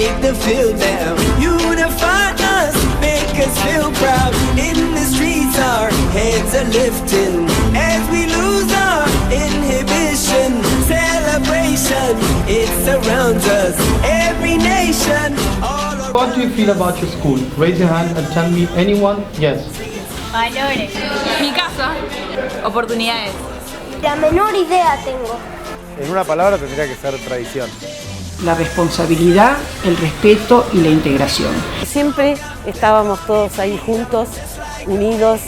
take the field now. Unify us, make us feel proud. In the streets our heads are lifting as we lose our inhibition. Celebration, it surrounds us, every nation, all around. What do you feel about your school? Raise your hand and tell me anyone. Yes. Valores. Mi casa. Oportunidades. La menor idea tengo. En una palabra tendría que ser tradición. La responsabilidad, el respeto y la integración. Siempre estábamos todos ahí juntos, unidos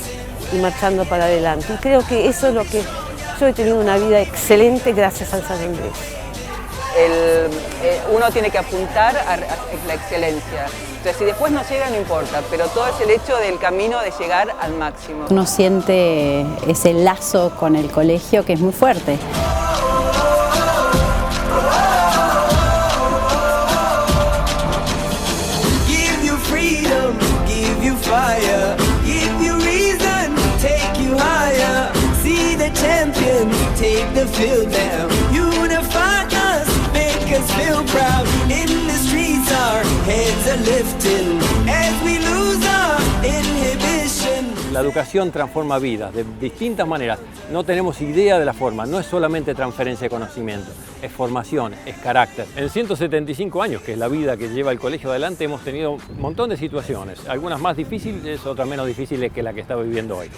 y marchando para adelante. Y creo que eso es lo que yo he tenido una vida excelente gracias al San Andrés. Uno tiene que apuntar a la excelencia. Entonces, si después no llega, no importa, pero todo es el hecho del camino de llegar al máximo. Uno siente ese lazo con el colegio que es muy fuerte. Give you freedom, give you fire, give you reason, take you higher. See the champions take the field now. Unify us, make us feel proud. In the streets our heads are lifting as we lose our inhibition. La educación transforma vidas de distintas maneras. No tenemos idea de la forma, no es solamente transferencia de conocimiento, es formación, es carácter. En 175 años, que es la vida que lleva el colegio adelante, hemos tenido un montón de situaciones, algunas más difíciles, otras menos difíciles que la que está viviendo hoy.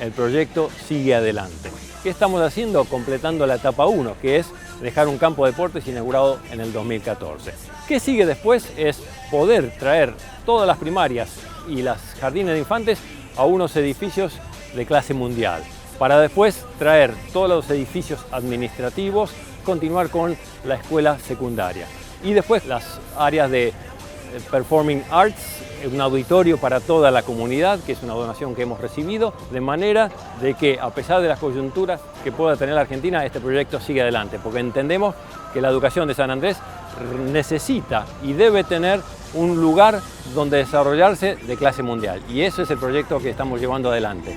El proyecto sigue adelante. ¿Qué estamos haciendo? Completando la etapa 1, que es dejar un campo de deportes inaugurado en el 2014. ¿Qué sigue después? Es poder traer todas las primarias y las jardines de infantes a unos edificios de clase mundial, para después traer todos los edificios administrativos, continuar con la escuela secundaria y después las áreas de Performing Arts, un auditorio para toda la comunidad, que es una donación que hemos recibido, de manera de que, a pesar de las coyunturas que pueda tener la Argentina, este proyecto sigue adelante, porque entendemos que la educación de San Andrés necesita y debe tener un lugar donde desarrollarse de clase mundial, y ese es el proyecto que estamos llevando adelante.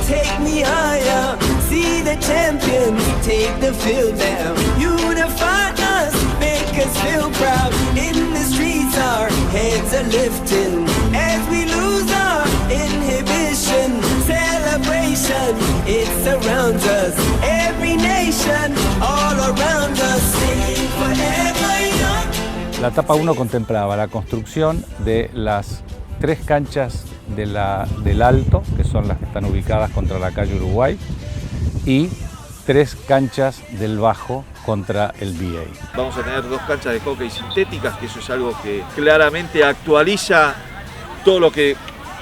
Take me higher, see the champions take the field now. Unify us, make us feel proud. In the streets our heads are lifting as we lose our inhibition. Celebration, it surrounds us, every nation, all around us, singing forever young. La etapa 1 contemplaba la construcción de las 3 canchas del Alto, que son las que están ubicadas contra la calle Uruguay, y 3 canchas del Bajo contra el VA. Vamos a tener 2 canchas de hockey sintéticas, que eso es algo que claramente actualiza todo lo que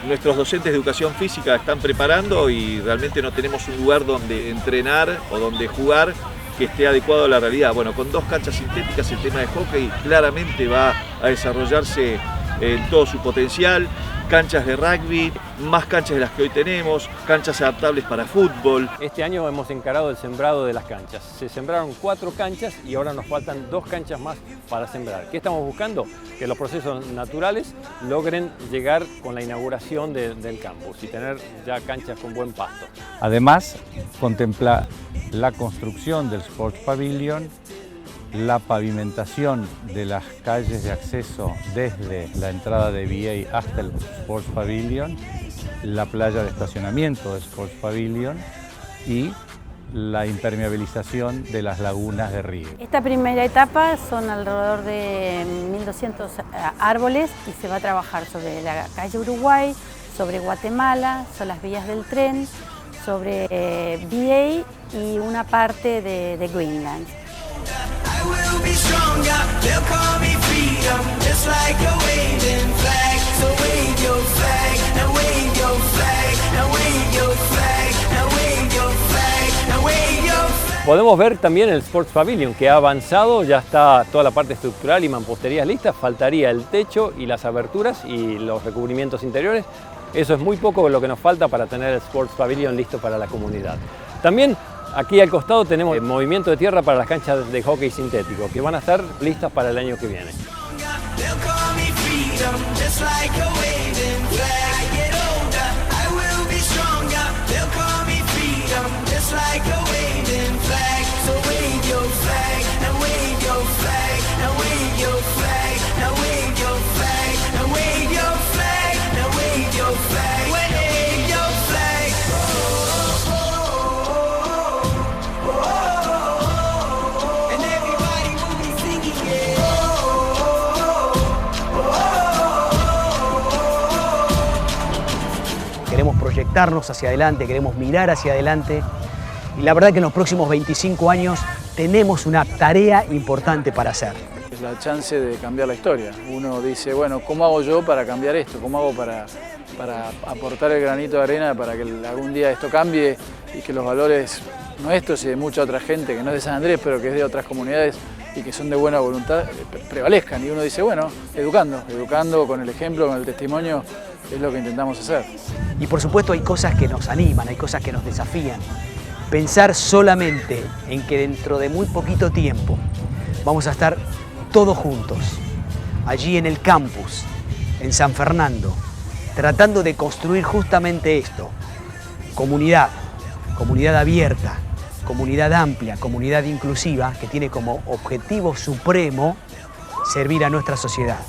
nuestros docentes de educación física están preparando, y realmente no tenemos un lugar donde entrenar o donde jugar que esté adecuado a la realidad. Bueno, con 2 canchas sintéticas el tema de hockey claramente va a desarrollarse en todo su potencial. Canchas de rugby, más canchas de las que hoy tenemos, canchas adaptables para fútbol. Este año hemos encarado el sembrado de las canchas. Se sembraron 4 canchas y ahora nos faltan 2 canchas más para sembrar. ¿Qué estamos buscando? Que los procesos naturales logren llegar con la inauguración del campus y tener ya canchas con buen pasto. Además, contempla la construcción del Sports Pavilion, la pavimentación de las calles de acceso desde la entrada de VA hasta el Sports Pavilion, la playa de estacionamiento del Sports Pavilion y la impermeabilización de las lagunas de río. Esta primera etapa son alrededor de 1.200 árboles y se va a trabajar sobre la calle Uruguay, sobre Guatemala, sobre las vías del tren, sobre VA y una parte de Greenland. I will be stronger, they'll call me freedom, just like a waving flag. So wave your flag, now wave your flag, now wave your flag, now wave your flag, now wave your flag. Podemos ver también el Sports Pavilion, que ha avanzado, ya está toda la parte estructural y mampostería lista, faltaría el techo y las aberturas y los recubrimientos interiores. Eso es muy poco lo que nos falta para tener el Sports Pavilion listo para la comunidad. También aquí al costado tenemos el movimiento de tierra para las canchas de hockey sintético, que van a estar listas para el año que viene. Now wave your flag, now wave your flag, now wave your flag, now proyectarnos hacia adelante, queremos mirar hacia adelante. Y la verdad que en los próximos 25 años tenemos una tarea importante para hacer. Es la chance de cambiar la historia. Uno dice, bueno, ¿cómo hago yo para cambiar esto? ¿Cómo hago para aportar el granito de arena para que algún día esto cambie y que los valores nuestros y de mucha otra gente que no es de San Andrés, pero que es de otras comunidades y que son de buena voluntad, prevalezcan? Y uno dice, bueno, educando con el ejemplo, con el testimonio, es lo que intentamos hacer. Y por supuesto hay cosas que nos animan, hay cosas que nos desafían. Pensar solamente en que dentro de muy poquito tiempo vamos a estar todos juntos, allí en el campus, en San Fernando, tratando de construir justamente esto: comunidad, comunidad abierta, comunidad amplia, comunidad inclusiva, que tiene como objetivo supremo servir a nuestra sociedad.